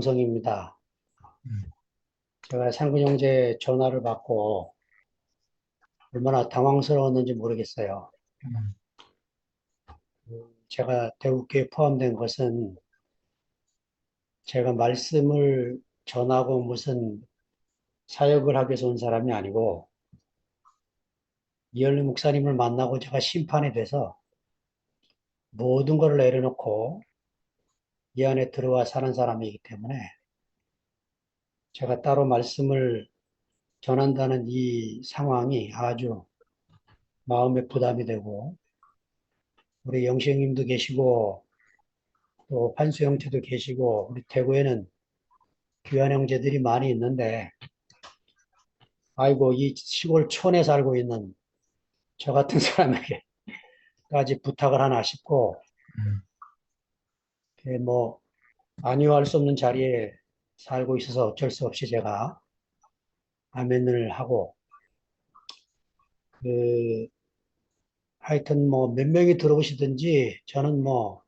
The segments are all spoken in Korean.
정성입니다. 음, 제가 상근 형제 전화를 받고 얼마나 당황스러웠는지 모르겠어요. 음, 제가 대구교에 포함된 것은 제가 말씀을 전하고 무슨 사역을 하기 위해서 온 사람이 아니고 이현리 목사님을 만나고 제가 심판이 돼서 모든 것을 내려놓고 이 안에 들어와 사는 사람이기 때문에 제가 따로 말씀을 전한다는 이 상황이 아주 마음에 부담이 되고 우리 영시 형님도 계시고 또 판수 형제도 계시고 우리 대구에는 귀한 형제들이 많이 있는데 아이고 이 시골 촌에 살고 있는 저 같은 사람에게까지 부탁을 하나 싶고 음. 뭐 안위할 수 없는 자리에 살고 있어서 어쩔 수 없이 제가 아멘을 하고 그 하여튼 뭐 몇 명이 들어오시든지 저는 뭐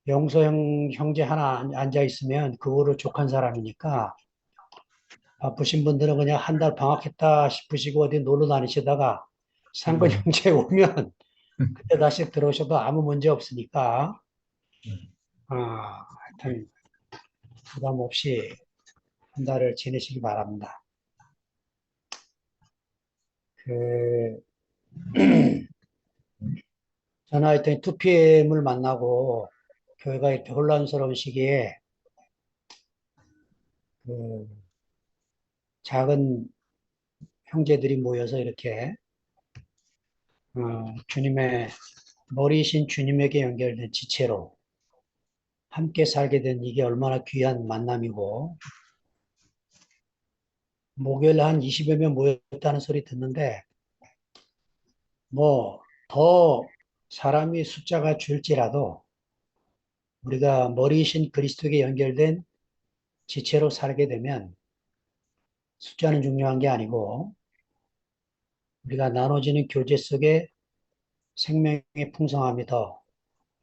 영소 형제 하나 앉아 있으면 그거를 족한 사람이니까 바쁘신 분들은 그냥 한 달 방학했다 싶으시고 어디 놀러 다니시다가 상근 음, 형제 오면 그때 다시 들어오셔도 아무 문제 없으니까, 하여튼 부담 없이 한 달을 지내시기 바랍니다. 그, 저는 하여튼 2PM을 만나고 교회가 이렇게 혼란스러운 시기에 그 작은 형제들이 모여서 이렇게 주님의 머리이신 주님에게 연결된 지체로 함께 살게 된 이게 얼마나 귀한 만남이고 목요일 한 20여 명 모였다는 소리 듣는데 뭐 더 사람이 숫자가 줄지라도 우리가 머리이신 그리스도에게 연결된 지체로 살게 되면 숫자는 중요한 게 아니고 우리가 나눠지는 교제 속에 생명의 풍성함이 더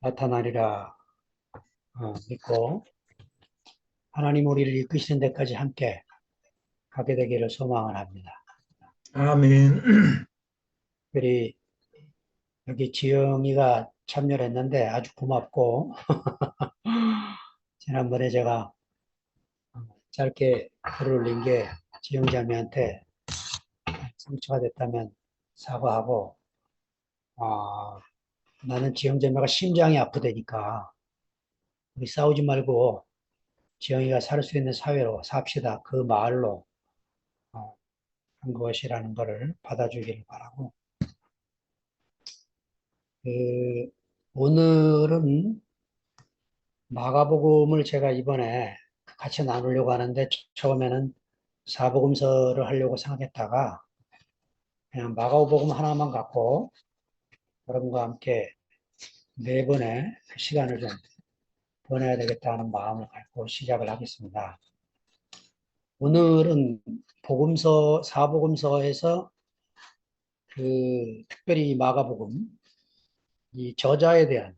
나타나리라 믿고 하나님 우리를 이끄시는 데까지 함께 가게 되기를 소망을 합니다. 아멘. 특별히 여기 지영이가 참여를 했는데 아주 고맙고 지난번에 제가 짧게 글을 올린 게 지영자매한테 상처가 됐다면 사과하고 아, 나는 지영자매가 심장이 아프다니까 우리 싸우지 말고 지영이가 살 수 있는 사회로 삽시다. 그 말로 어, 한 것이라는 것을 받아주기를 바라고 그, 오늘은 마가복음을 제가 이번에 같이 나누려고 하는데 처음에는 사복음서를 하려고 생각했다가 그냥 마가복음 하나만 갖고 여러분과 함께 네 번의 시간을 좀 보내야 되겠다는 마음을 갖고 시작을 하겠습니다. 오늘은 복음서, 사복음서에서 특별히 마가복음, 이 저자에 대한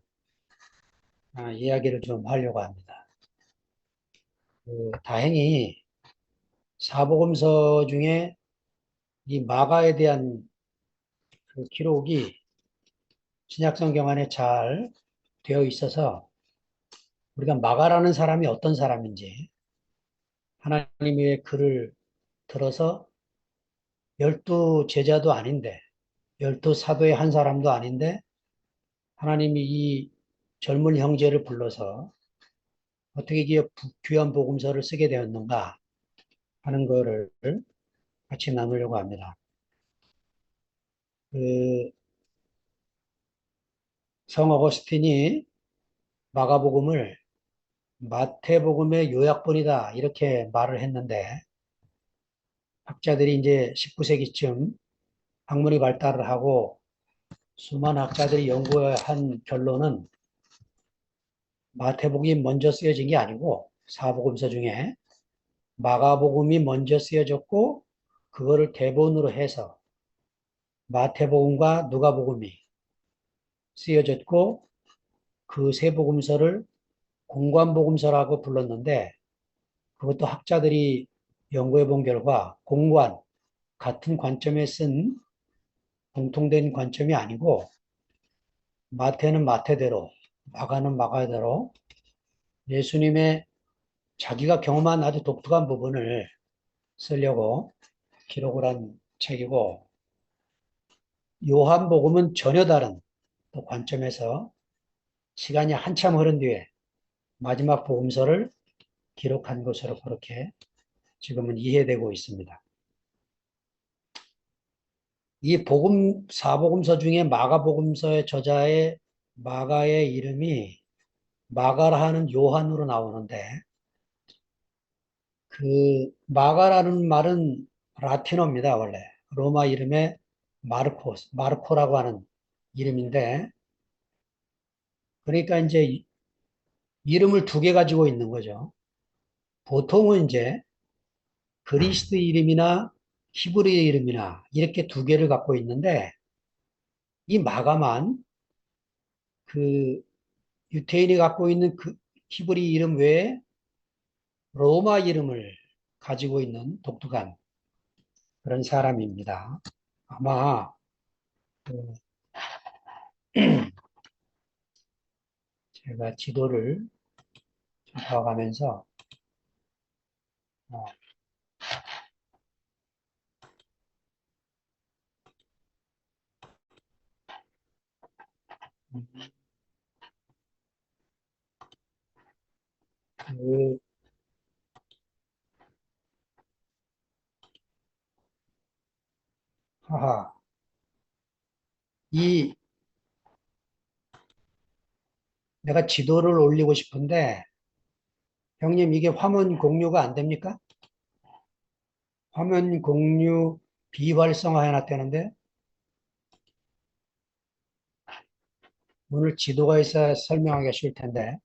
이야기를 좀 하려고 합니다. 다행히 사복음서 중에 이 마가에 대한 그 기록이 신약성경 안에 잘 되어 있어서 우리가 마가라는 사람이 어떤 사람인지 하나님의 글을 들어서 12제자도 아닌데 12사도의 한 사람도 아닌데 하나님이 이 젊은 형제를 불러서 어떻게 이게 귀한 복음서를 쓰게 되었는가 하는 거를 같이 나누려고 합니다. 그 성 어거스틴이 마가복음을 마태복음의 요약본이다 이렇게 말을 했는데 학자들이 이제 19세기쯤 학문이 발달을 하고 수많은 학자들이 연구한 결론은 마태복음이 먼저 쓰여진 게 아니고 사복음서 중에 마가복음이 먼저 쓰여졌고 그거를 대본으로 해서 마태복음과 누가복음이 쓰여졌고 그 세 복음서를 공관복음서라고 불렀는데 그것도 학자들이 연구해 본 결과 공관, 같은 관점에 쓴 공통된 관점이 아니고 마태는 마태대로, 마가는 마가대로 예수님의 자기가 경험한 아주 독특한 부분을 쓰려고 기록을 한 책이고 요한복음은 전혀 다른 또 관점에서 시간이 한참 흐른 뒤에 마지막 복음서를 기록한 것으로 그렇게 지금은 이해되고 있습니다. 이 사복음서 중에 마가복음서의 저자의 마가의 이름이 마가라 하는 요한으로 나오는데 그 마가라는 말은 라틴어입니다, 원래. 로마 이름에 마르코라고 하는 이름인데 그러니까 이제 이름을 두 개 가지고 있는 거죠. 보통은 이제 그리스도 이름이나 히브리 이름이나 이렇게 두 개를 갖고 있는데 이 마가만 그 유태인이 갖고 있는 그 히브리 이름 외에 로마 이름을 가지고 있는 독특한 그런 사람입니다. 아마 그 제가 지도를 좀 봐가면서 어, 그, 하하, 이 내가 지도를 올리고 싶은데 형님 이게 화면 공유가 안 됩니까? 화면 공유 비활성화 해놨다는데 오늘 지도가 있어야 설명하기가 쉬울 텐데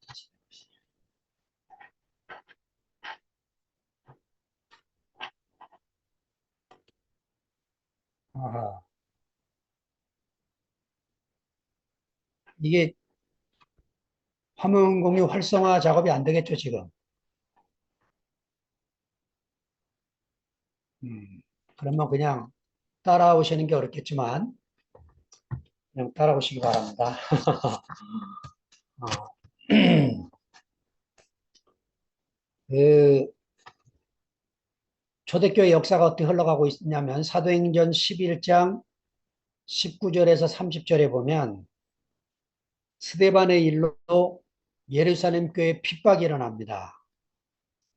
아하, 이게 화면 공유 활성화 작업이 안 되겠죠 지금. 그러면 그냥 따라오시는 게 어렵겠지만 그냥 따라오시기 바랍니다. 어, 그 초대교회 역사가 어떻게 흘러가고 있냐면 사도행전 11장 19절에서 30절에 보면 스데반의 일로 예루살렘 교회에 핍박이 일어납니다.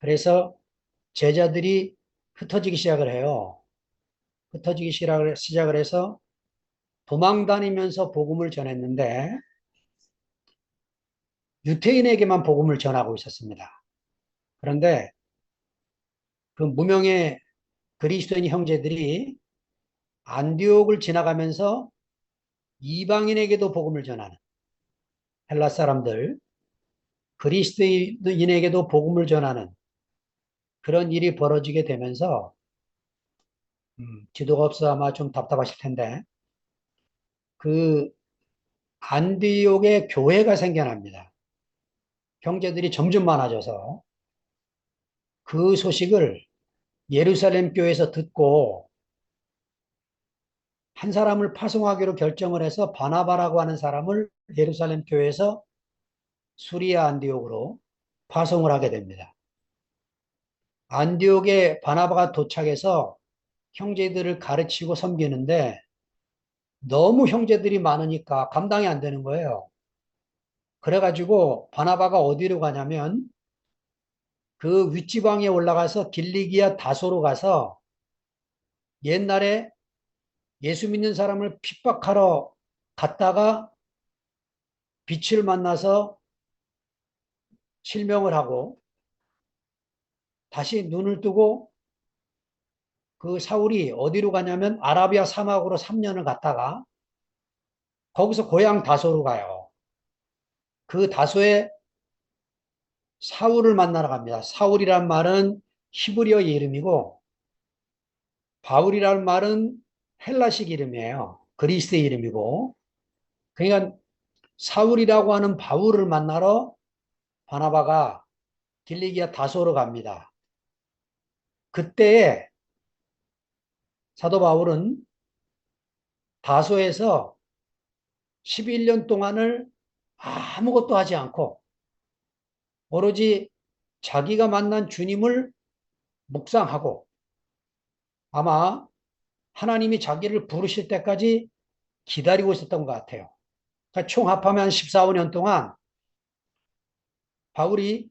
그래서 제자들이 흩어지기 시작을 해요. 흩어지기 시작을 해서 도망 다니면서 복음을 전했는데 유태인에게만 복음을 전하고 있었습니다. 그런데 그 무명의 그리스도인 형제들이 안디옥을 지나가면서 이방인에게도 복음을 전하는 헬라 사람들, 그리스도인에게도 복음을 전하는 그런 일이 벌어지게 되면서 지도가 없어 아마 좀 답답하실 텐데 그 안디옥에 교회가 생겨납니다. 형제들이 점점 많아져서 그 소식을 예루살렘 교회에서 듣고 한 사람을 파송하기로 결정을 해서 바나바라고 하는 사람을 예루살렘 교회에서 수리아 안디옥으로 파송을 하게 됩니다. 안디옥에 바나바가 도착해서 형제들을 가르치고 섬기는데 너무 형제들이 많으니까 감당이 안 되는 거예요. 그래가지고 바나바가 어디로 가냐면 그 윗지방에 올라가서 길리기아 다소로 가서 옛날에 예수 믿는 사람을 핍박하러 갔다가 빛을 만나서 실명을 하고 다시 눈을 뜨고 그 사울이 어디로 가냐면 아라비아 사막으로 3년을 갔다가 거기서 고향 다소로 가요. 그 다소에 사울을 만나러 갑니다. 사울이란 말은 히브리어의 이름이고 바울이라는 말은 헬라식 이름이에요. 그리스의 이름이고 그러니까 사울이라고 하는 바울을 만나러 바나바가 길리기아 다소로 갑니다. 그때에 사도 바울은 다소에서 11년 동안을 아무것도 하지 않고 오로지 자기가 만난 주님을 묵상하고 아마 하나님이 자기를 부르실 때까지 기다리고 있었던 것 같아요. 그러니까 총 합하면 14, 5년 동안 바울이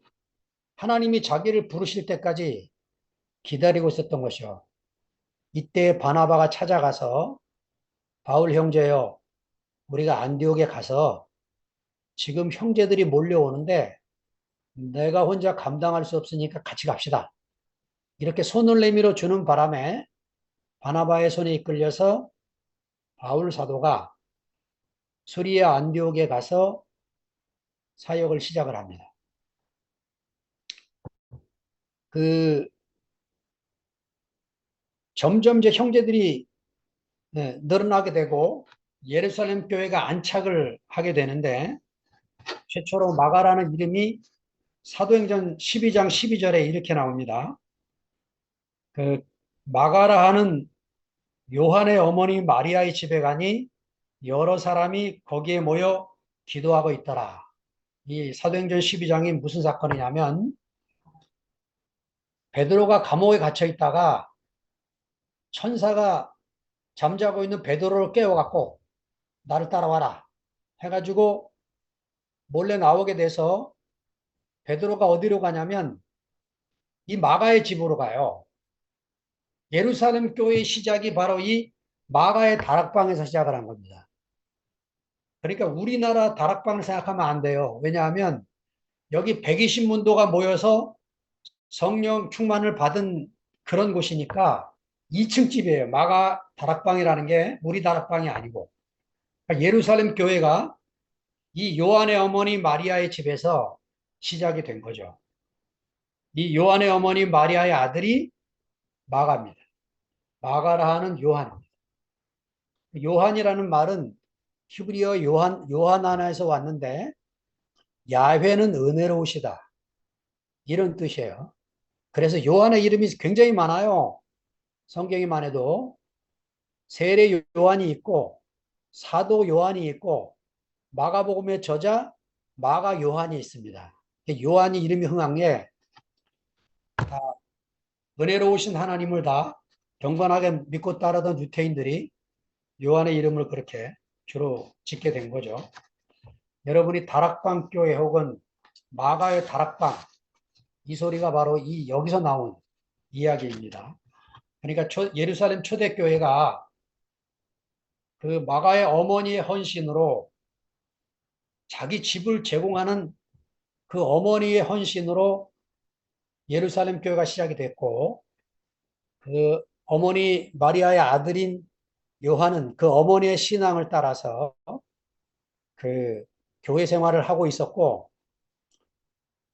하나님이 자기를 부르실 때까지 기다리고 있었던 것이요. 이때 바나바가 찾아가서 바울 형제여, 우리가 안디옥에 가서 지금 형제들이 몰려오는데 내가 혼자 감당할 수 없으니까 같이 갑시다. 이렇게 손을 내밀어 주는 바람에 바나바의 손에 이끌려서 바울 사도가 수리아 안디옥에 가서 사역을 시작을 합니다. 그 점점 이제 형제들이 늘어나게 되고 예루살렘 교회가 안착을 하게 되는데 최초로 마가라는 이름이 사도행전 12장 12절에 이렇게 나옵니다. 그 마가라 하는 요한의 어머니 마리아의 집에 가니 여러 사람이 거기에 모여 기도하고 있더라. 이 사도행전 12장이 무슨 사건이냐면 베드로가 감옥에 갇혀 있다가 천사가 잠자고 있는 베드로를 깨워갖고 나를 따라와라 해가지고 몰래 나오게 돼서 베드로가 어디로 가냐면 이 마가의 집으로 가요. 예루살렘 교회의 시작이 바로 이 마가의 다락방에서 시작을 한 겁니다. 그러니까 우리나라 다락방을 생각하면 안 돼요. 왜냐하면 여기 120문도가 모여서 성령 충만을 받은 그런 곳이니까 2층 집이에요. 마가 다락방이라는 게 우리 다락방이 아니고. 그러니까 예루살렘 교회가 이 요한의 어머니 마리아의 집에서 시작이 된 거죠. 이 요한의 어머니 마리아의 아들이 마가입니다. 마가라 하는 요한입니다. 요한이라는 말은 히브리어 요하나나에서 왔는데 야훼는 은혜로우시다. 이런 뜻이에요. 그래서 요한의 이름이 굉장히 많아요. 성경에만 해도 세례 요한이 있고 사도 요한이 있고 마가복음의 저자 마가 요한이 있습니다. 요한이 이름이 흥한 게 은혜로우신 하나님을 다 경건하게 믿고 따르던 유태인들이 요한의 이름을 그렇게 주로 짓게 된 거죠. 여러분이 다락방 교회 혹은 마가의 다락방 이 소리가 바로 이 여기서 나온 이야기입니다. 그러니까 예루살렘 초대교회가 그 마가의 어머니의 헌신으로 자기 집을 제공하는 그 어머니의 헌신으로 예루살렘 교회가 시작이 됐고 그 어머니 마리아의 아들인 요한은 그 어머니의 신앙을 따라서 그 교회 생활을 하고 있었고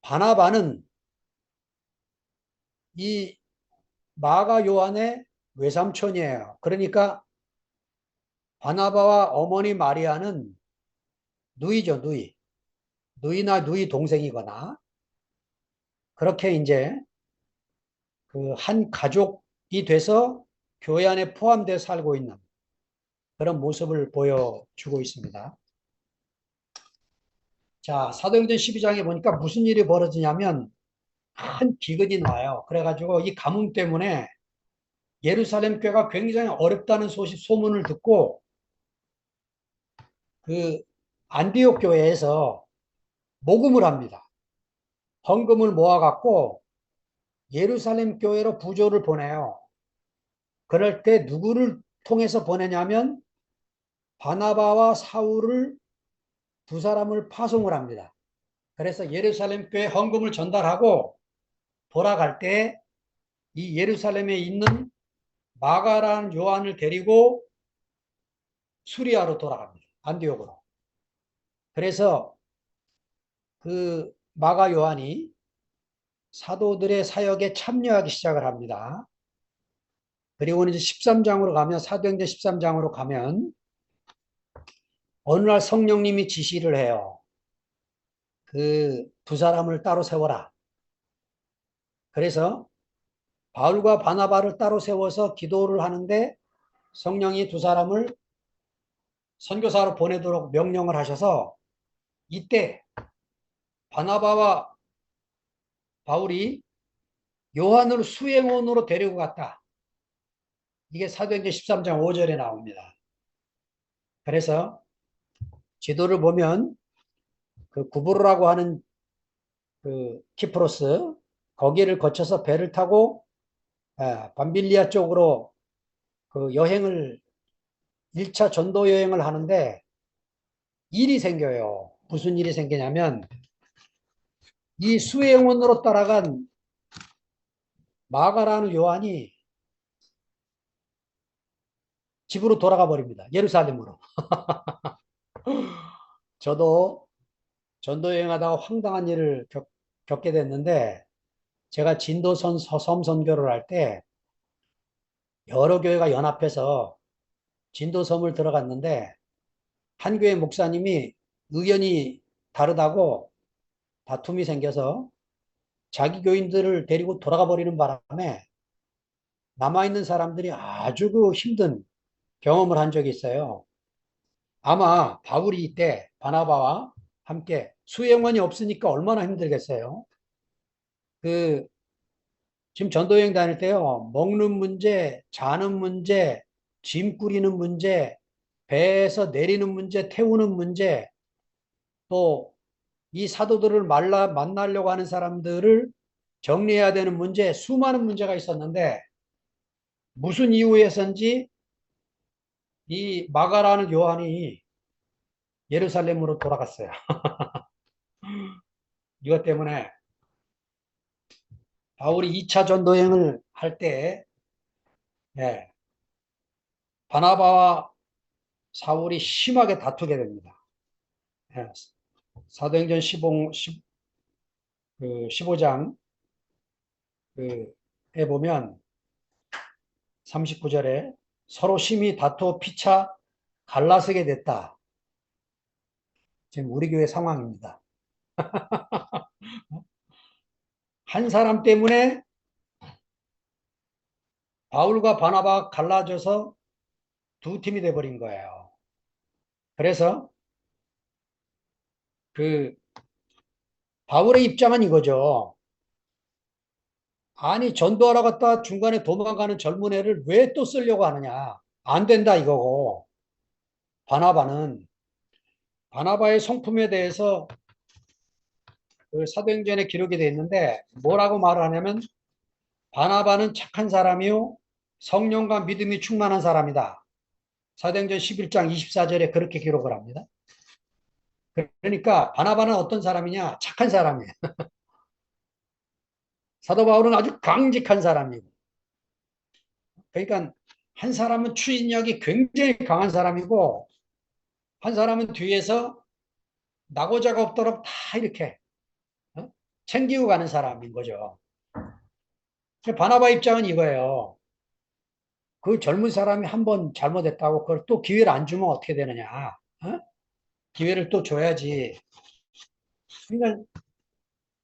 바나바는 이 마가 요한의 외삼촌이에요. 그러니까 바나바와 어머니 마리아는 누이죠, 누이. 누이나 누이 동생이거나 그렇게 이제 그 한 가족이 돼서 교회 안에 포함되어 살고 있는 그런 모습을 보여주고 있습니다. 자, 사도행전 12장에 보니까 무슨 일이 벌어지냐면 큰 기근이 나요. 그래가지고 이 가뭄 때문에 예루살렘 교회가 굉장히 어렵다는 소문을 듣고 그 안디옥 교회에서 모금을 합니다. 헌금을 모아갖고 예루살렘 교회로 부조를 보내요. 그럴 때 누구를 통해서 보내냐면 바나바와 사울을 두 사람을 파송을 합니다. 그래서 예루살렘 교회 헌금을 전달하고 돌아갈 때 이 예루살렘에 있는 마가라는 요한을 데리고 수리아로 돌아갑니다. 안디옥으로. 그래서 그 마가 요한이 사도들의 사역에 참여하기 시작을 합니다. 그리고 이제 13장으로 가면 사도행전 13장으로 가면 어느 날 성령님이 지시를 해요. 그 두 사람을 따로 세워라. 그래서 바울과 바나바를 따로 세워서 기도를 하는데 성령이 두 사람을 선교사로 보내도록 명령을 하셔서 이때 바나바와 바울이 요한을 수행원으로 데리고 갔다. 이게 사도행전 13장 5절에 나옵니다. 그래서 지도를 보면 그 구브로라고 하는 그 키프로스 거기를 거쳐서 배를 타고 밤빌리아 쪽으로 그 여행을 1차 전도 여행을 하는데 일이 생겨요. 무슨 일이 생기냐면 이 수행원으로 따라간 마가라는 요한이 집으로 돌아가 버립니다. 예루살렘으로. 저도 전도 여행하다가 황당한 일을 겪게 됐는데 제가 진도선 섬 선교를 할 때 여러 교회가 연합해서 진도섬을 들어갔는데 한 교회 목사님이 의견이 다르다고 다툼이 생겨서 자기 교인들을 데리고 돌아가 버리는 바람에 남아있는 사람들이 아주 그 힘든 경험을 한 적이 있어요. 아마 바울이 이때 바나바와 함께 수행원이 없으니까 얼마나 힘들겠어요. 그 지금 전도여행 다닐 때요. 먹는 문제, 자는 문제, 짐 꾸리는 문제, 배에서 내리는 문제, 태우는 문제, 또 이 사도들을 만나려고 하는 사람들을 정리해야 되는 문제, 수많은 문제가 있었는데 무슨 이유에선지 이 마가라는 요한이 예루살렘으로 돌아갔어요. 이것 때문에 바울이 2차 전도여행을 할 때 바나바와 사울이 심하게 다투게 됩니다. 예, 사도행전 15장 에 보면 39절에 서로 심히 다투어 피차 갈라서게 됐다. 지금 우리 교회 상황입니다. 한 사람 때문에 바울과 바나바가 갈라져서 두 팀이 돼버린 거예요. 그래서 그 바울의 입장은 이거죠. 아니 전도하러 갔다 중간에 도망가는 젊은 애를 왜 또 쓰려고 하느냐. 안 된다 이거고. 바나바의 성품에 대해서 그 사도행전에 기록이 되어 있는데 뭐라고 말을 하냐면 바나바는 착한 사람이요 성령과 믿음이 충만한 사람이다. 사도행전 11장 24절에 그렇게 기록을 합니다. 그러니까 바나바는 어떤 사람이냐? 착한 사람이에요. 사도 바울은 아주 강직한 사람이고 그러니까 한 사람은 추진력이 굉장히 강한 사람이고 한 사람은 뒤에서 나고자가 없도록 다 이렇게 챙기고 가는 사람인 거죠. 바나바 입장은 이거예요. 그 젊은 사람이 한 번 잘못했다고 그걸 또 기회를 안 주면 어떻게 되느냐. 기회를 또 줘야지. 그러니까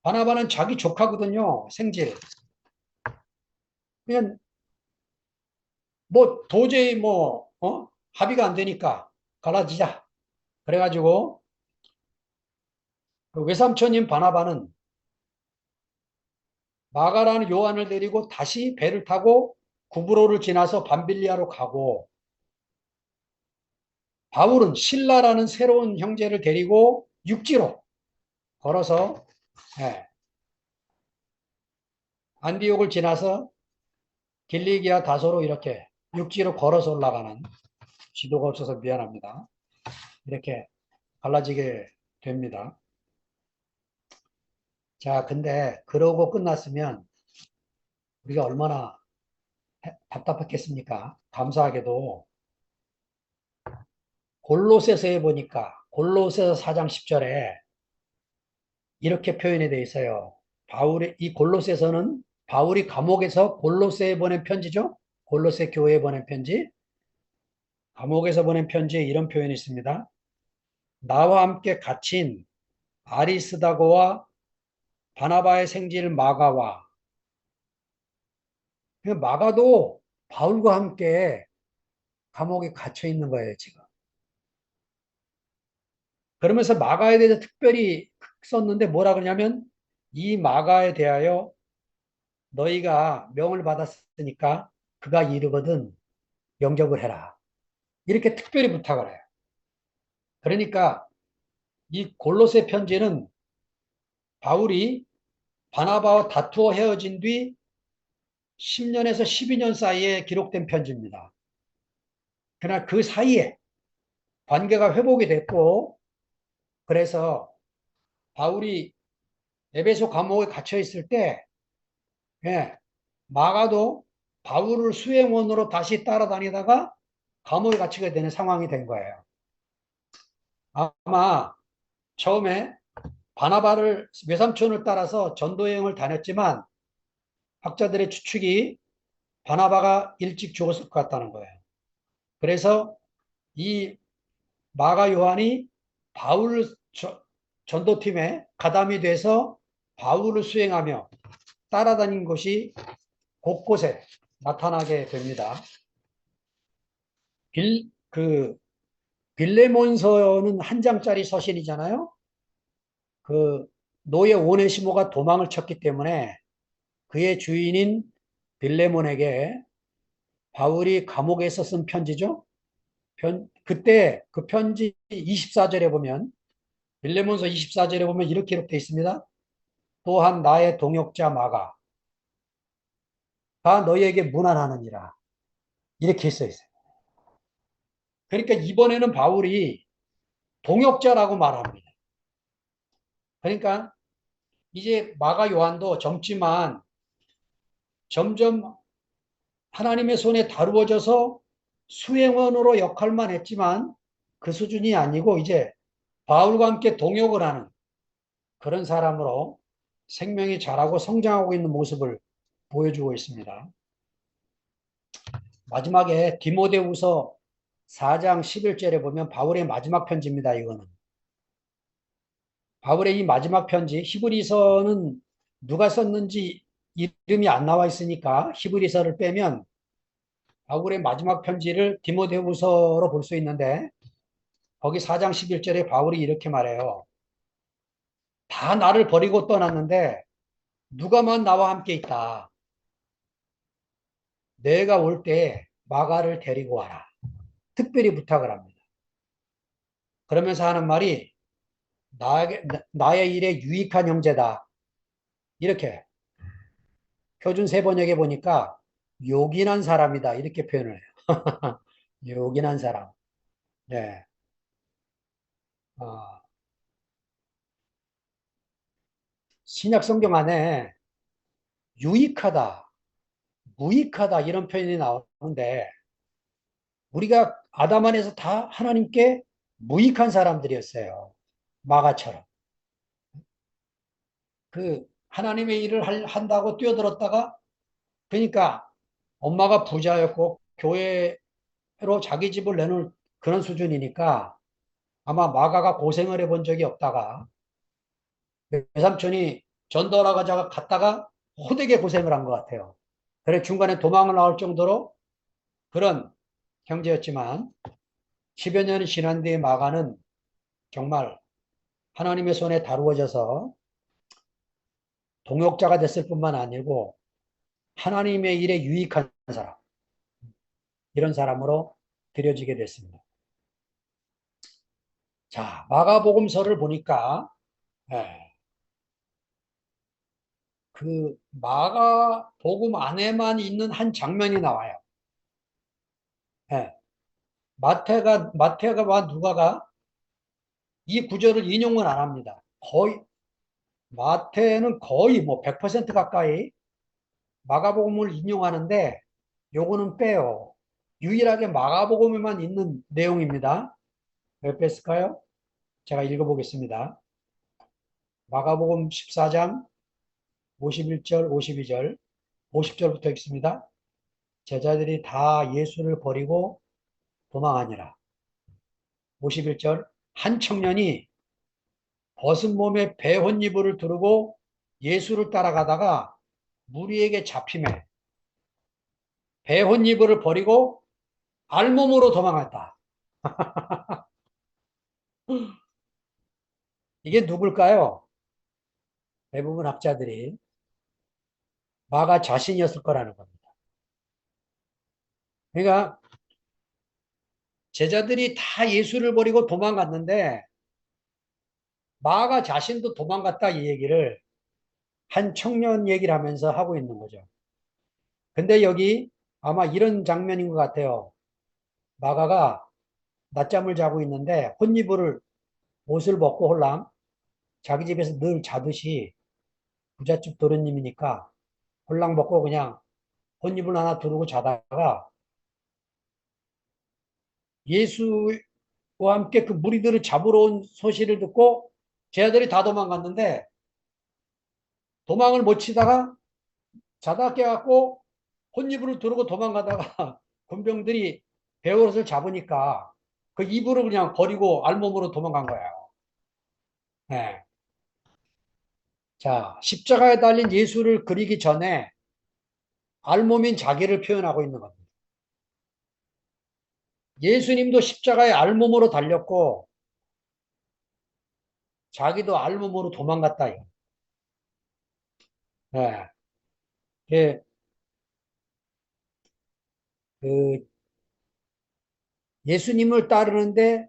바나바는 자기 조카거든요. 생질. 그냥 뭐 도저히 합의가 안 되니까 갈라지자. 그래가지고 그 외삼촌인 바나바는 마가라는 요한을 데리고 다시 배를 타고 구브로를 지나서 밤빌리아로 가고 바울은 신라라는 새로운 형제를 데리고 육지로 걸어서 안디옥을 지나서 길리기아 다소로 이렇게 육지로 걸어서 올라가는 지도가 없어서 미안합니다. 이렇게 갈라지게 됩니다. 자, 근데 그러고 끝났으면 우리가 얼마나 답답했겠습니까? 감사하게도 골로새서에 보니까 골로새서 4장 10절에 이렇게 표현이 되어 있어요. 이 골로새서는 바울이 감옥에서 골로새에 보낸 편지죠. 골로새 교회에 보낸 편지. 감옥에서 보낸 편지에 이런 표현이 있습니다. 나와 함께 갇힌 아리스다고와 바나바의 생질 마가와 마가도 바울과 함께 감옥에 갇혀 있는 거예요, 지금. 그러면서 마가에 대해서 특별히 썼는데 뭐라 그러냐면 이 마가에 대하여 너희가 명을 받았으니까 그가 이르거든 영접을 해라. 이렇게 특별히 부탁을 해요. 그러니까 이 골로새 편지는 바울이 바나바와 다투어 헤어진 뒤 10년에서 12년 사이에 기록된 편지입니다. 그러나 그 사이에 관계가 회복이 됐고 그래서 바울이 에베소 감옥에 갇혀 있을 때 예, 마가도 바울을 수행원으로 다시 따라다니다가 감옥에 갇히게 되는 상황이 된 거예요. 아마 처음에 바나바를 외삼촌을 따라서 전도여행을 다녔지만 학자들의 추측이 바나바가 일찍 죽었을 것 같다는 거예요. 그래서 이 마가 요한이 바울 전도팀에 가담이 돼서 바울을 수행하며 따라다닌 것이 곳곳에 나타나게 됩니다. 빌레몬서는 한 장짜리 서신이잖아요. 그 노예 오네시모가 도망을 쳤기 때문에 그의 주인인 빌레몬에게 바울이 감옥에서 쓴 편지죠. 그때 그 편지 24절에 보면 빌레몬서 24절에 보면 이렇게 기록되어 있습니다. 또한 나의 동역자 마가 다 너희에게 문안하느니라 이렇게 써 있어요. 그러니까 이번에는 바울이 동역자라고 말합니다. 그러니까 이제 마가 요한도 젊지만 점점 하나님의 손에 다루어져서 수행원으로 역할만 했지만 그 수준이 아니고 이제 바울과 함께 동역을 하는 그런 사람으로 생명이 자라고 성장하고 있는 모습을 보여주고 있습니다. 마지막에 디모데후서 4장 11절에 보면 바울의 마지막 편지입니다. 이거는. 바울의 이 마지막 편지, 히브리서는 누가 썼는지 이름이 안 나와 있으니까 히브리서를 빼면 바울의 마지막 편지를 디모데후서로 볼 수 있는데 거기 4장 11절에 바울이 이렇게 말해요. 다 나를 버리고 떠났는데 누가만 나와 함께 있다. 내가 올 때 마가를 데리고 와라. 특별히 부탁을 합니다. 그러면서 하는 말이 나의 일에 유익한 형제다. 이렇게 표준 세번역에 보니까 요긴한 사람이다. 이렇게 표현을 해요. 요긴한 사람. 네. 어, 신약 성경 안에 유익하다, 무익하다 이런 표현이 나오는데 우리가 아담 안에서 다 하나님께 무익한 사람들이었어요. 마가처럼. 그 하나님의 일을 한다고 뛰어들었다가 그러니까 엄마가 부자였고 교회로 자기 집을 내놓을 그런 수준이니까 아마 마가가 고생을 해본 적이 없다가 외삼촌이 전도하러 가자가 갔다가 호되게 고생을 한 것 같아요. 그래 중간에 도망을 나올 정도로 그런 형제였지만 10여 년이 지난 뒤에 마가는 정말 하나님의 손에 다루어져서 동역자가 됐을 뿐만 아니고 하나님의 일에 유익한 사람, 이런 사람으로 들여지게 됐습니다. 자, 마가복음서를 보니까 예, 그 마가복음 안에만 있는 한 장면이 나와요. 예, 마태가와 누가가 이 구절을 인용을 안 합니다. 거의 마태는 거의 뭐 100% 가까이 마가복음을 인용하는데 요거는 빼요. 유일하게 마가복음에만 있는 내용입니다. 왜 뺐을까요? 제가 읽어보겠습니다. 마가복음 14장 51절, 52절, 50절부터 읽습니다. 제자들이 다 예수를 버리고 도망하니라. 51절, 한 청년이 벗은 몸에 배혼이불을 두르고 예수를 따라가다가 무리에게 잡히매 배혼이불을 버리고 알몸으로 도망갔다. 이게 누굴까요? 대부분 학자들이 마가 자신이었을 거라는 겁니다. 그러니까 제자들이 다 예수를 버리고 도망갔는데 마가 자신도 도망갔다 이 얘기를 한 청년 얘기를 하면서 하고 있는 거죠. 근데 여기 아마 이런 장면인 것 같아요. 마가가 낮잠을 자고 있는데 혼이불을 옷을 벗고 홀랑 자기 집에서 늘 자듯이 부잣집 도련님이니까 홀랑 벗고 그냥 혼이불 하나 두르고 자다가 예수와 함께 그 무리들을 잡으러 온 소식을 듣고 제자들이 다 도망갔는데 도망을 못 치다가 자다 깨갖고 혼이불을 두르고 도망가다가 군병들이 베옷을 잡으니까 그 이불을 그냥 버리고 알몸으로 도망간 거예요. 네. 자, 십자가에 달린 예수를 그리기 전에 알몸인 자기를 표현하고 있는 겁니다. 예수님도 십자가에 알몸으로 달렸고 자기도 알몸으로 도망갔다. 네. 예, 그 예수님을 따르는데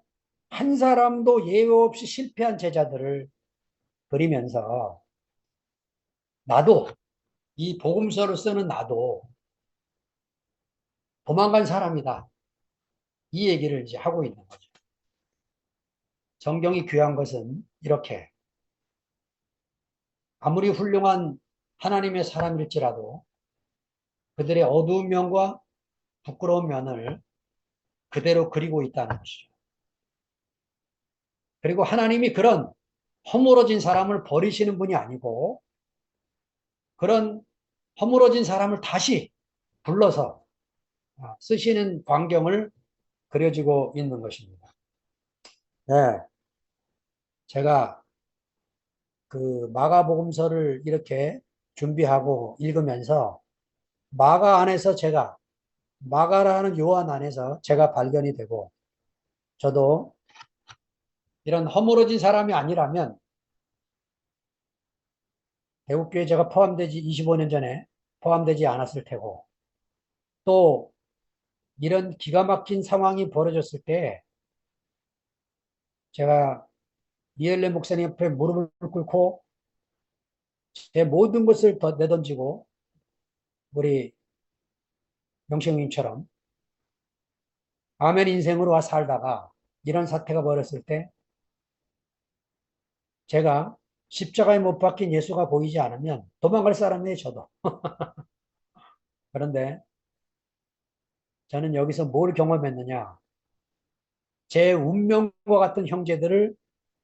한 사람도 예외 없이 실패한 제자들을 그리면서 나도 이 복음서를 쓰는 나도 도망간 사람이다. 이 얘기를 이제 하고 있는 거죠. 성경이 귀한 것은 이렇게 아무리 훌륭한 하나님의 사람일지라도 그들의 어두운 면과 부끄러운 면을 그대로 그리고 있다는 것이죠. 그리고 하나님이 그런 허물어진 사람을 버리시는 분이 아니고 그런 허물어진 사람을 다시 불러서 쓰시는 광경을 그려지고 있는 것입니다. 네, 제가 그 마가복음서를 이렇게 준비하고 읽으면서 마가 안에서 제가 마가라는 요한 안에서 제가 발견이 되고 저도 이런 허물어진 사람이 아니라면 대국교회 제가 포함되지 25년 전에 포함되지 않았을 테고 또 이런 기가 막힌 상황이 벌어졌을 때 제가 이엘레 목사님 옆에 무릎을 꿇고 제 모든 것을 더 내던지고 우리 명식님처럼 아멘 인생으로 살다가 이런 사태가 벌어졌을 때 제가 십자가에 못 박힌 예수가 보이지 않으면 도망갈 사람이에요, 저도. 그런데 저는 여기서 뭘 경험했느냐. 제 운명과 같은 형제들을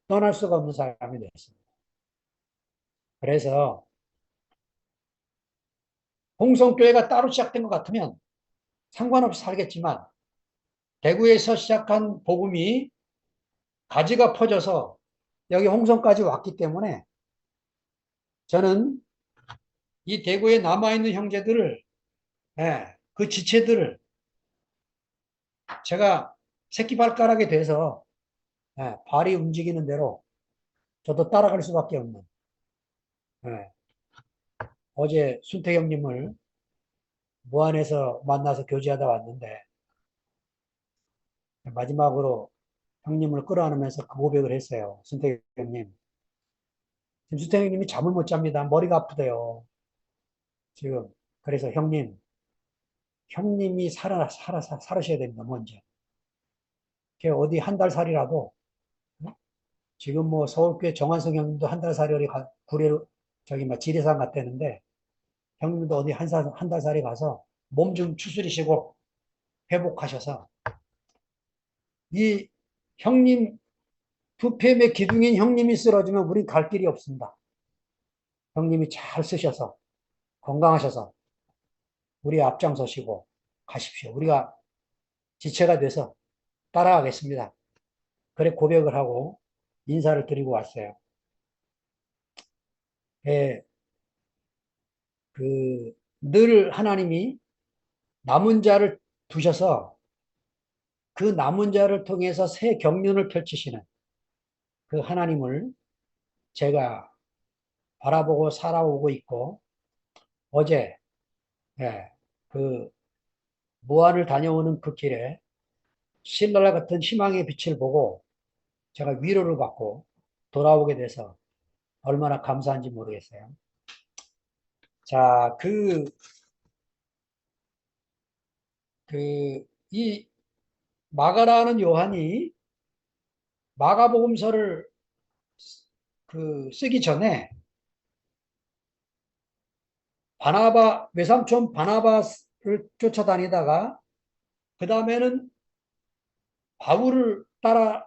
떠날 수가 없는 사람이 됐습니다. 그래서 홍성교회가 따로 시작된 것 같으면 상관없이 살겠지만 대구에서 시작한 복음이 가지가 퍼져서 여기 홍성까지 왔기 때문에 저는 이 대구에 남아있는 형제들을, 그 지체들을 제가 새끼발가락에 대서 발이 움직이는 대로 저도 따라갈 수밖에 없는. 예, 어제 순태 형님을 무안에서 만나서 교제하다 왔는데 마지막으로 형님을 끌어안으면서 그 고백을 했어요. 순태 형님. 지금 순태 형님이 잠을 못 잡니다. 머리가 아프대요. 지금. 그래서 형님이 살으셔야 됩니다. 먼저. 어디 한 달 살이라도 지금 뭐 서울교회 정한성 형님도 한 달 살이 구례로 저기 막 지리산 갔다는데 형님도 어디 한 달 살이 가서 몸 좀 추스리시고 회복하셔서 이 형님 부패의 기둥인 형님이 쓰러지면 우린 갈 길이 없습니다. 형님이 잘 쓰셔서 건강하셔서 우리 앞장서시고 가십시오. 우리가 지체가 돼서 따라가겠습니다. 그래 고백을 하고 인사를 드리고 왔어요. 늘 하나님이 남은 자를 두셔서 그 남은 자를 통해서 새 경륜을 펼치시는 그 하나님을 제가 바라보고 살아오고 있고, 어제 예, 그 무안을 다녀오는 그 길에 신랄 같은 희망의 빛을 보고 제가 위로를 받고 돌아오게 돼서 얼마나 감사한지 모르겠어요. 자, 이 마가라는 요한이 마가복음서를 쓰기 전에 외삼촌 바나바를 쫓아다니다가 그 다음에는 바울을 따라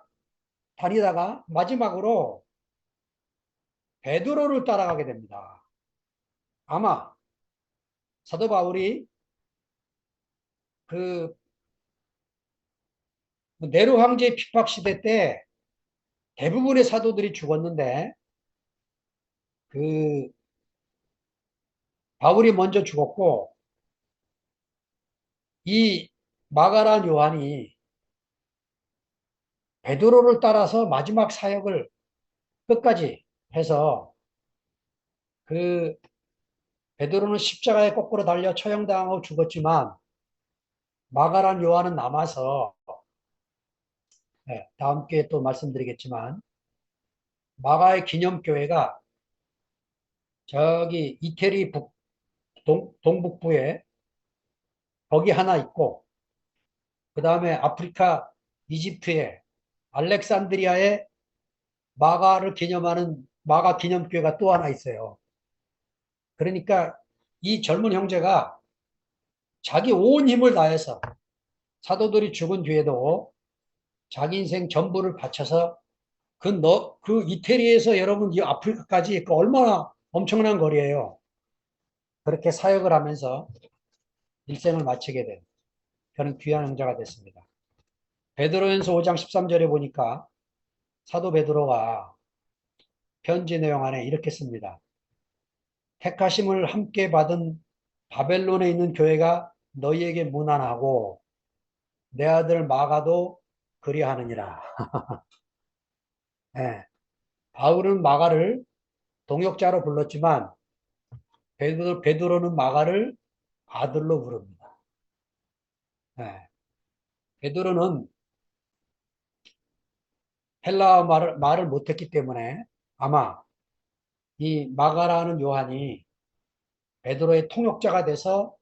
다니다가 마지막으로 베드로를 따라가게 됩니다. 아마 사도 바울이 그 네로 황제의 핍박 시대 때 대부분의 사도들이 죽었는데 그 바울이 먼저 죽었고 이 마가란 요한이 베드로를 따라서 마지막 사역을 끝까지 해서 그 베드로는 십자가에 거꾸로 달려 처형당하고 죽었지만 마가란 요한은 남아서 다음 기회에 또 말씀드리겠지만 마가의 기념교회가 저기 이태리 동북부에 거기 하나 있고 그 다음에 아프리카 이집트에 알렉산드리아에 마가를 기념하는 마가 기념교회가 또 하나 있어요. 그러니까 이 젊은 형제가 자기 온 힘을 다해서 사도들이 죽은 뒤에도 자기 인생 전부를 바쳐서 그 이태리에서 여러분 이 아프리카까지 그 얼마나 엄청난 거리예요. 그렇게 사역을 하면서 일생을 마치게 된 그런 귀한 형제가 됐습니다. 베드로전서 5장 13절에 보니까 사도 베드로가 편지 내용 안에 이렇게 씁니다. 택하심을 함께 받은 바벨론에 있는 교회가 너희에게 문안하고 내 아들 마가도 그리하느니라. 예, 바울은 마가를 동역자로 불렀지만 베드로는 마가를 아들로 부릅니다. 예, 베드로는 헬라어 말을 못했기 때문에 아마 이 마가라는 요한이 베드로의 통역자가 돼서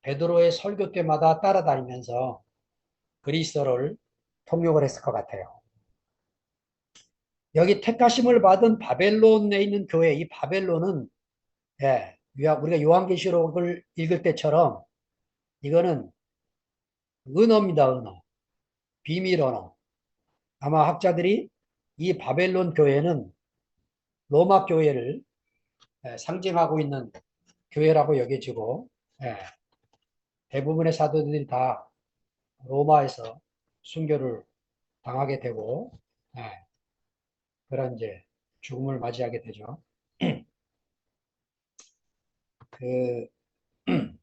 베드로의 설교 때마다 따라다니면서 그리스어를 통역을 했을 것 같아요. 여기 택하심을 받은 바벨론에 있는 교회, 이 바벨론은 우리가 요한계시록을 읽을 때처럼 이거는 언어입니다, 언어. 비밀 언어. 아마 학자들이 이 바벨론 교회는 로마 교회를 상징하고 있는 교회라고 여겨지고 대부분의 사도들이 다 로마에서 순교를 당하게 되고 그런 이제 죽음을 맞이하게 되죠. 그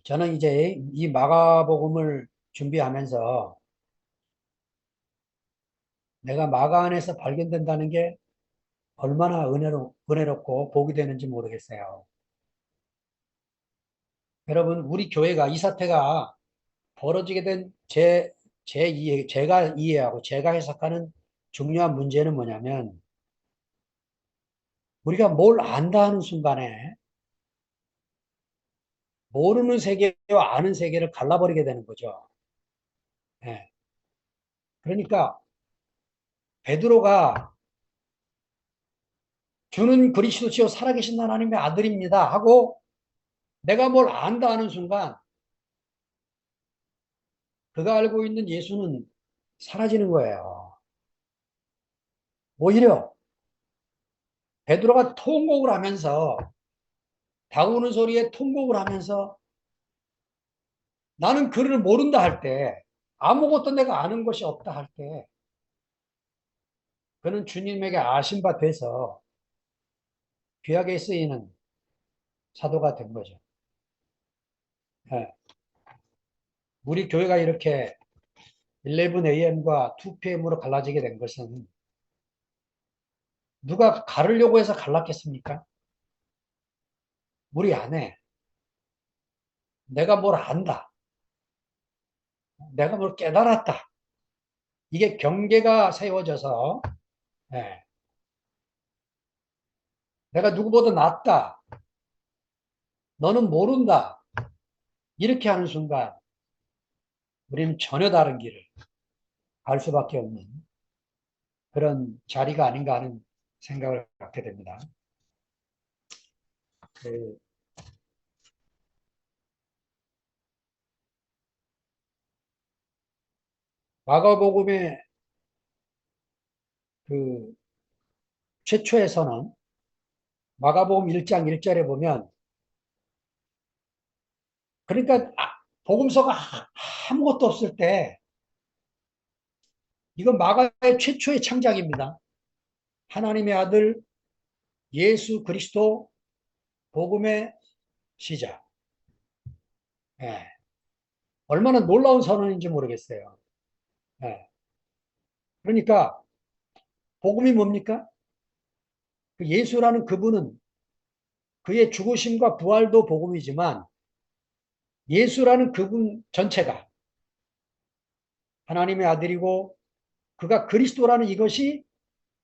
저는 이제 이 마가복음을 준비하면서 내가 마가 안에서 발견된다는 게 얼마나 은혜롭고 복이 되는지 모르겠어요. 여러분, 우리 교회가 이 사태가 벌어지게 된 제가 이해하고 제가 해석하는 중요한 문제는 뭐냐면 우리가 뭘 안다 하는 순간에 모르는 세계와 아는 세계를 갈라버리게 되는 거죠. 예. 그러니까 베드로가 주는 그리스도시요 살아계신 하나님의 아들입니다 하고 내가 뭘 안다 하는 순간 그가 알고 있는 예수는 사라지는 거예요. 오히려 베드로가 통곡을 하면서 다우는 소리에 통곡을 하면서 나는 그를 모른다 할 때 아무것도 내가 아는 것이 없다 할 때 그는 주님에게 아신 바 돼서 귀하게 쓰이는 사도가 된 거죠. 예. 우리 교회가 이렇게 11am과 2pm으로 갈라지게 된 것은 누가 가르려고 해서 갈랐겠습니까? 우리 안에 내가 뭘 안다. 내가 뭘 깨달았다. 이게 경계가 세워져서 예, 내가 누구보다 낫다. 너는 모른다. 이렇게 하는 순간 우리는 전혀 다른 길을 갈 수밖에 없는 그런 자리가 아닌가 하는 생각을 갖게 됩니다. 그 마가복음의 그 최초에서는 마가복음 1장 1절에 보면 그러니까 복음서가 아무것도 없을 때 이건 마가의 최초의 창작입니다. 하나님의 아들 예수 그리스도 복음의 시작. 예. 얼마나 놀라운 선언인지 모르겠어요. 예. 그러니까 복음이 뭡니까? 그 예수라는 그분은 그의 죽으심과 부활도 복음이지만 예수라는 그분 전체가 하나님의 아들이고 그가 그리스도라는 이것이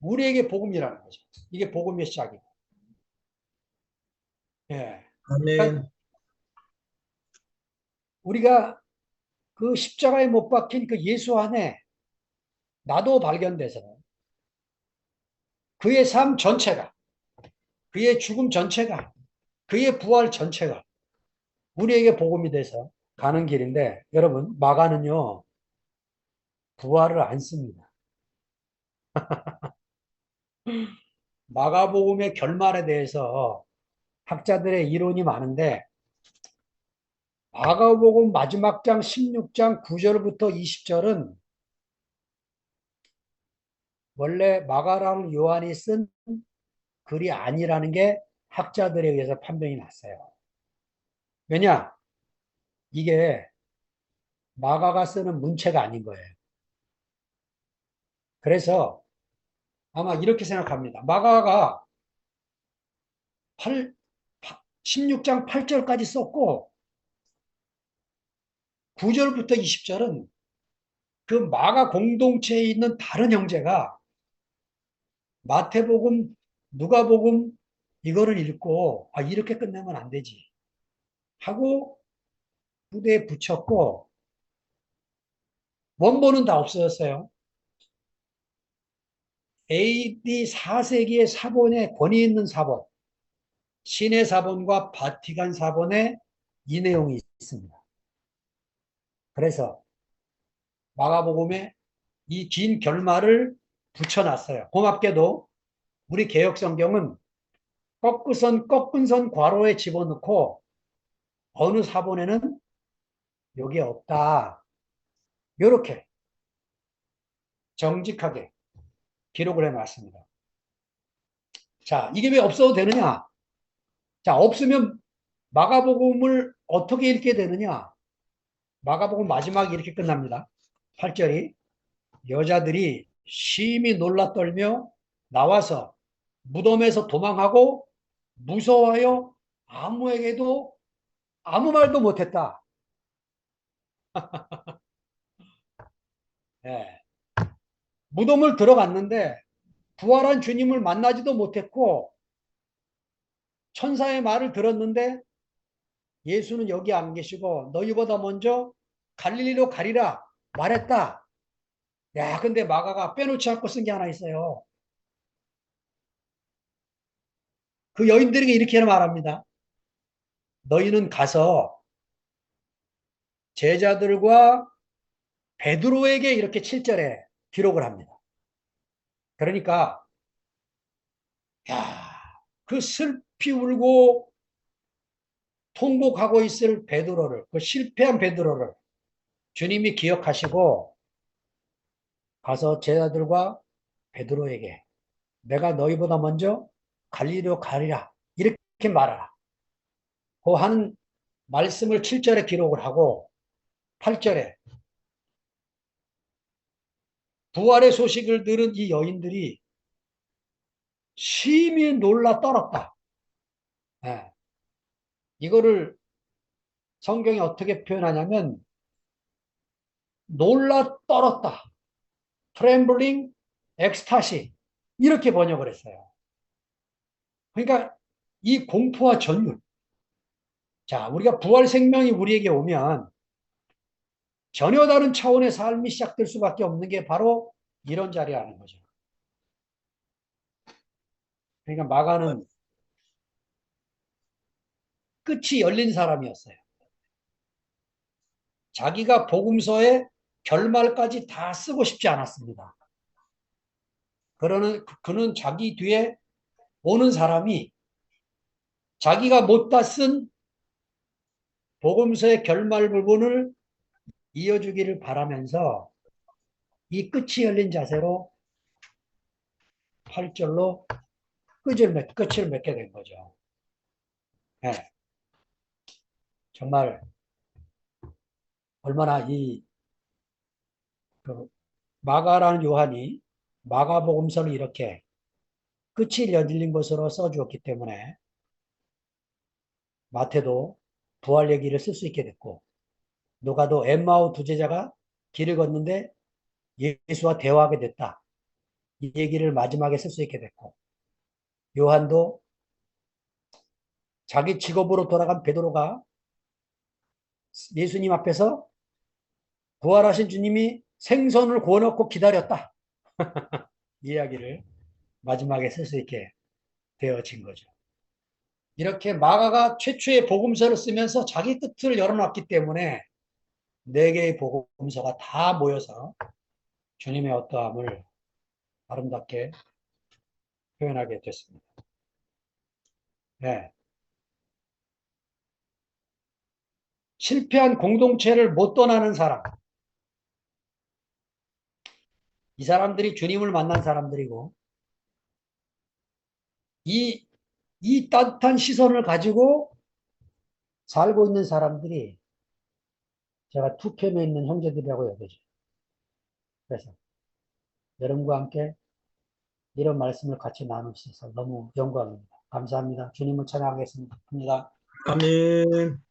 우리에게 복음이라는 거죠. 이게 복음의 시작이고. 예. 그러니까 아멘. 우리가 그 십자가에 못 박힌 그 예수 안에 나도 발견돼서 그의 삶 전체가, 그의 죽음 전체가, 그의 부활 전체가 우리에게 복음이 돼서 가는 길인데 여러분 마가는요 부활을 안 씁니다. 마가복음의 결말에 대해서 학자들의 이론이 많은데 마가복음 마지막 장 16장 9절부터 20절은 원래 마가라는 요한이 쓴 글이 아니라는 게 학자들에 의해서 판명이 났어요. 왜냐? 이게 마가가 쓰는 문체가 아닌 거예요. 그래서 아마 이렇게 생각합니다. 마가가 16장 8절까지 썼고 9절부터 20절은 그 마가 공동체에 있는 다른 형제가 마태복음, 누가복음 이거를 읽고 이렇게 끝내면 안 되지 하고 후대에 붙였고 원본은 다 없어졌어요. AD 4세기의 사본에 권위 있는 사본, 신의 사본과 바티칸 사본에 이 내용이 있습니다. 그래서 마가복음에 이 긴 결말을 붙여놨어요. 고맙게도 우리 개혁성경은 꺾은 선 괄호에 집어넣고 어느 사본에는 여기에 없다. 이렇게 정직하게 기록을 해놨습니다. 자, 이게 왜 없어도 되느냐? 자, 없으면 마가복음을 어떻게 읽게 되느냐? 마가복음 마지막이 이렇게 끝납니다. 8절이 여자들이 심히 놀라 떨며 나와서 무덤에서 도망하고 무서워하여 아무에게도 아무 말도 못했다. 예. 무덤을 들어갔는데 부활한 주님을 만나지도 못했고 천사의 말을 들었는데 예수는 여기 안 계시고 너희보다 먼저 갈릴리로 가리라 말했다. 야, 근데 마가가 빼놓지 않고 쓴 게 하나 있어요. 그 여인들에게 이렇게 말합니다. 너희는 가서 제자들과 베드로에게 이렇게 7절에 기록을 합니다. 그러니까 야, 그 슬피 울고 통곡하고 있을 베드로를, 그 실패한 베드로를 주님이 기억하시고 가서 제자들과 베드로에게 내가 너희보다 먼저 갈리로 가리라 이렇게 말하라 그 하는 말씀을 7절에 기록을 하고 8절에 부활의 소식을 들은 이 여인들이 심히 놀라 떨었다. 예. 이거를 성경이 어떻게 표현하냐면 놀라 떨었다. trembling, ecstacy 이렇게 번역을 했어요. 그러니까 이 공포와 전율. 자, 우리가 부활 생명이 우리에게 오면 전혀 다른 차원의 삶이 시작될 수밖에 없는 게 바로 이런 자리라는 거죠. 그러니까 마가는 끝이 열린 사람이었어요. 자기가 복음서의 결말까지 다 쓰고 싶지 않았습니다. 그는 자기 뒤에 오는 사람이 자기가 못다 쓴 복음서의 결말 부분을 이어주기를 바라면서 이 끝이 열린 자세로 8절로 끝을 맺게 된 거죠. 네, 정말 얼마나 그 마가라는 요한이 마가복음서를 이렇게 끝이 열린 것으로 써주었기 때문에 마태도 부활 얘기를 쓸 수 있게 됐고 누가도 엠마오 두 제자가 길을 걷는데 예수와 대화하게 됐다. 이 얘기를 마지막에 쓸 수 있게 됐고 요한도 자기 직업으로 돌아간 베드로가 예수님 앞에서 부활하신 주님이 생선을 구워놓고 기다렸다. 이 이야기를 마지막에 쓸 수 있게 되어진 거죠. 이렇게 마가가 최초의 복음서를 쓰면서 자기 뜻을 열어놨기 때문에 네 개의 복음서가 다 모여서 주님의 어떠함을 아름답게 표현하게 됐습니다. 네. 실패한 공동체를 못 떠나는 사람. 이 사람들이 주님을 만난 사람들이고, 이 따뜻한 시선을 가지고 살고 있는 사람들이 제가 두 편에 있는 형제들이라고 여겨져요. 그래서 여러분과 함께 이런 말씀을 같이 나눌 수 있어서 너무 영광입니다. 감사합니다. 주님을 찬양하겠습니다. 아멘.